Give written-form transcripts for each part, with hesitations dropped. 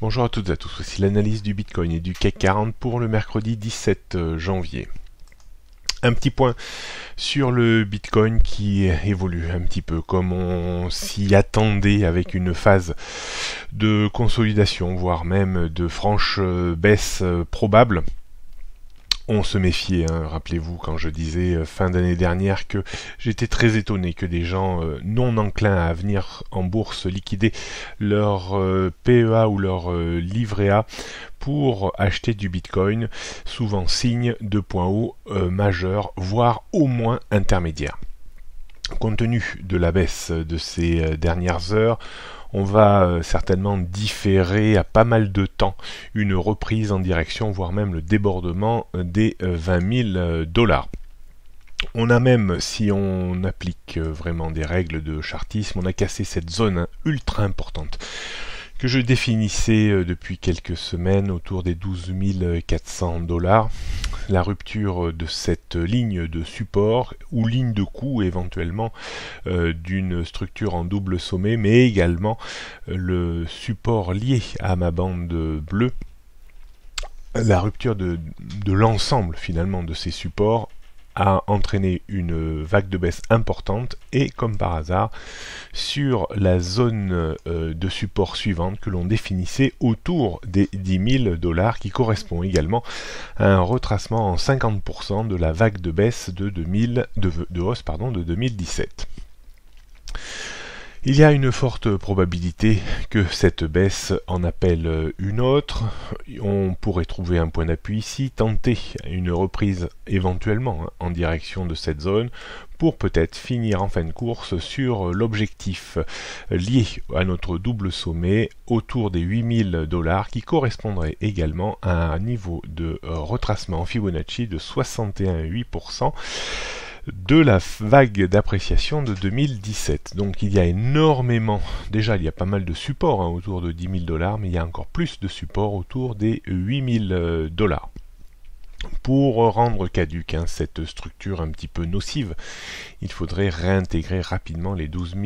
Bonjour à toutes et à tous, voici l'analyse du Bitcoin et du CAC 40 pour le mercredi 17 janvier. Un petit point sur le Bitcoin qui évolue un petit peu comme on s'y attendait, avec une phase de consolidation, voire même de franche baisse probable. On se méfiait, hein. Rappelez-vous quand je disais fin d'année dernière que j'étais très étonné que des gens non enclins à venir en bourse liquider leur PEA ou leur livret A pour acheter du Bitcoin, souvent signe de point haut majeur, voire au moins intermédiaire. Compte tenu de la baisse de ces dernières heures, on va certainement différer à pas mal de temps une reprise en direction, voire même le débordement des 20 000 $. On a même, si on applique vraiment des règles de chartisme, on a cassé cette zone ultra importante que je définissais depuis quelques semaines autour des 12 400 $. La rupture de cette ligne de support ou ligne de coup éventuellement d'une structure en double sommet, mais également le support lié à ma bande bleue, la rupture de l'ensemble finalement de ces supports a entraîné une vague de baisse importante et comme par hasard sur la zone de support suivante que l'on définissait autour des 10 000 $, qui correspond également à un retracement en 50% de la vague de baisse de hausse de 2017. Il y a une forte probabilité que cette baisse en appelle une autre. On pourrait trouver un point d'appui ici, tenter une reprise éventuellement en direction de cette zone pour peut-être finir en fin de course sur l'objectif lié à notre double sommet autour des 8 000 $ qui correspondrait également à un niveau de retracement en Fibonacci de 61,8% de la vague d'appréciation de 2017. Donc il y a énormément, déjà il y a pas mal de supports autour de 10 000 $, mais il y a encore plus de supports autour des 8 000 $. Pour rendre caduque cette structure un petit peu nocive, il faudrait réintégrer rapidement les 12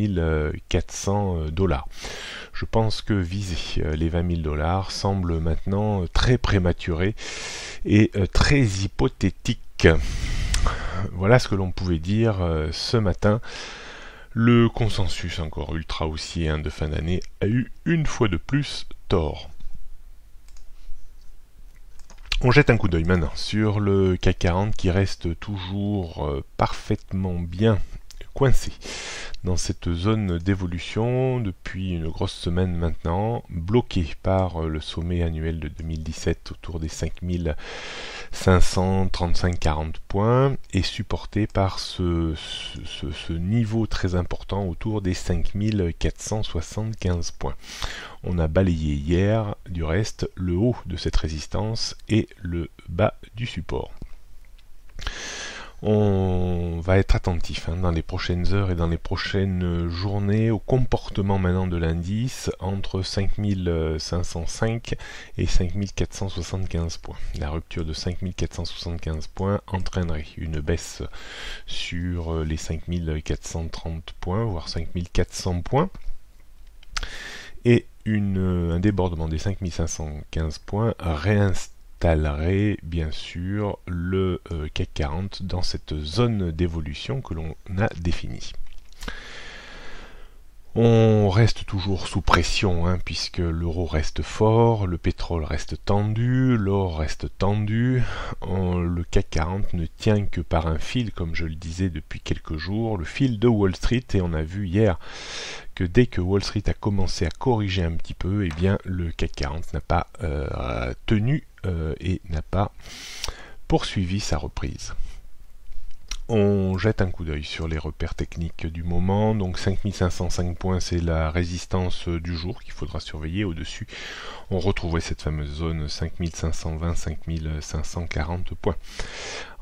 400 $. Je pense que viser les 20 000 $ semble maintenant très prématuré et très hypothétique. Voilà ce que l'on pouvait dire ce matin. Le consensus encore ultra haussier de fin d'année a eu une fois de plus tort. On jette un coup d'œil maintenant sur le CAC 40 qui reste toujours parfaitement bien coincé dans cette zone d'évolution depuis une grosse semaine maintenant, bloqué par le sommet annuel de 2017 autour des 5535-40 points et supporté par ce niveau très important autour des 5475 points. On a balayé hier, du reste, le haut de cette résistance et le bas du support. On va être attentif dans les prochaines heures et dans les prochaines journées au comportement maintenant de l'indice entre 5505 et 5475 points. La rupture de 5475 points entraînerait une baisse sur les 5430 points, voire 5400 points, et un débordement des 5515 points réinstallerait bien sûr le CAC 40 dans cette zone d'évolution que l'on a définie. On reste toujours sous pression puisque l'euro reste fort, le pétrole reste tendu, l'or reste tendu, le CAC 40 ne tient que par un fil, comme je le disais depuis quelques jours, le fil de Wall Street, et on a vu hier que dès que Wall Street a commencé à corriger un petit peu, eh bien le CAC 40 n'a pas tenu et n'a pas poursuivi sa reprise. On jette un coup d'œil sur les repères techniques du moment. Donc 5505 points, c'est la résistance du jour qu'il faudra surveiller. Au-dessus, on retrouverait cette fameuse zone 5520-5540 points.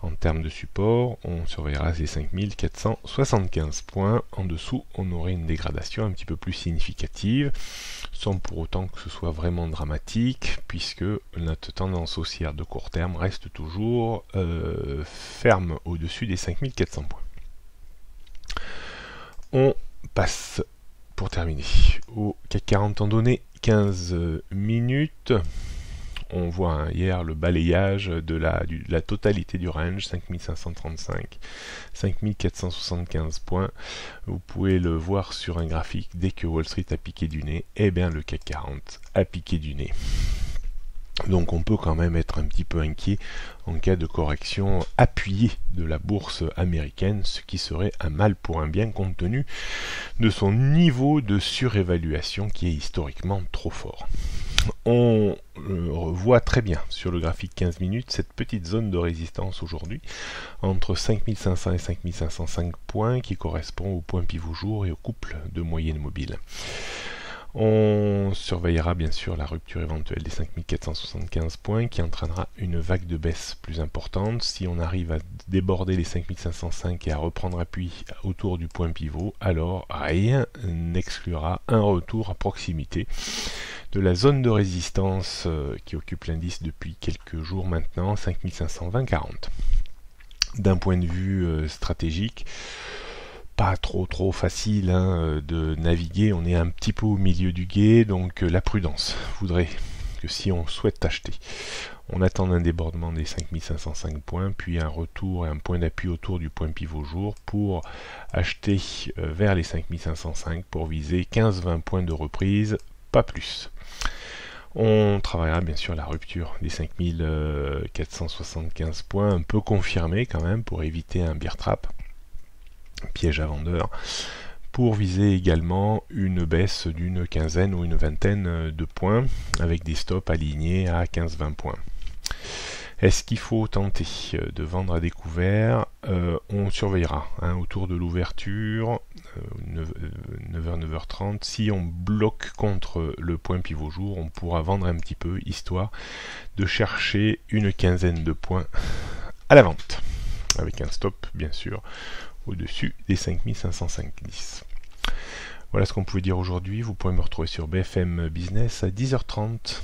En termes de support, on surveillera les 5475 points. En dessous, on aurait une dégradation un petit peu plus significative, sans pour autant que ce soit vraiment dramatique, puisque notre tendance haussière de court terme reste toujours ferme au-dessus des 5400 points. On passe, pour terminer, au CAC 40 en données 15 minutes. On voit hier le balayage de la totalité du range, 5535, 5475 points. Vous pouvez le voir sur un graphique, dès que Wall Street a piqué du nez, eh bien le CAC 40 a piqué du nez. Donc on peut quand même être un petit peu inquiet en cas de correction appuyée de la bourse américaine, ce qui serait un mal pour un bien compte tenu de son niveau de surévaluation qui est historiquement trop fort. On voit très bien sur le graphique 15 minutes cette petite zone de résistance aujourd'hui entre 5500 et 5505 points qui correspond au point pivot jour et au couple de moyenne mobile. On surveillera bien sûr la rupture éventuelle des 5475 points qui entraînera une vague de baisse plus importante. Si on arrive à déborder les 5505 et à reprendre appui autour du point pivot, alors rien n'exclura un retour à proximité de la zone de résistance qui occupe l'indice depuis quelques jours maintenant, 5520-40. D'un point de vue stratégique, pas trop facile de naviguer, on est un petit peu au milieu du gué, donc la prudence voudrait que si on souhaite acheter, on attend un débordement des 5505 points, puis un retour et un point d'appui autour du point pivot jour pour acheter vers les 5505 pour viser 15-20 points de reprise, pas plus. On travaillera bien sûr la rupture des 5475 points, un peu confirmé quand même pour éviter un bear trap, piège à vendeur, pour viser également une baisse d'une quinzaine ou une vingtaine de points avec des stops alignés à 15-20 points. Est-ce qu'il faut tenter de vendre à découvert? On surveillera autour de l'ouverture, 9h, 9h30. Si on bloque contre le point pivot jour, on pourra vendre un petit peu, histoire de chercher une quinzaine de points à la vente, avec un stop bien sûr au-dessus des 5505-10. Voilà ce qu'on pouvait dire aujourd'hui. Vous pouvez me retrouver sur BFM Business à 10h30.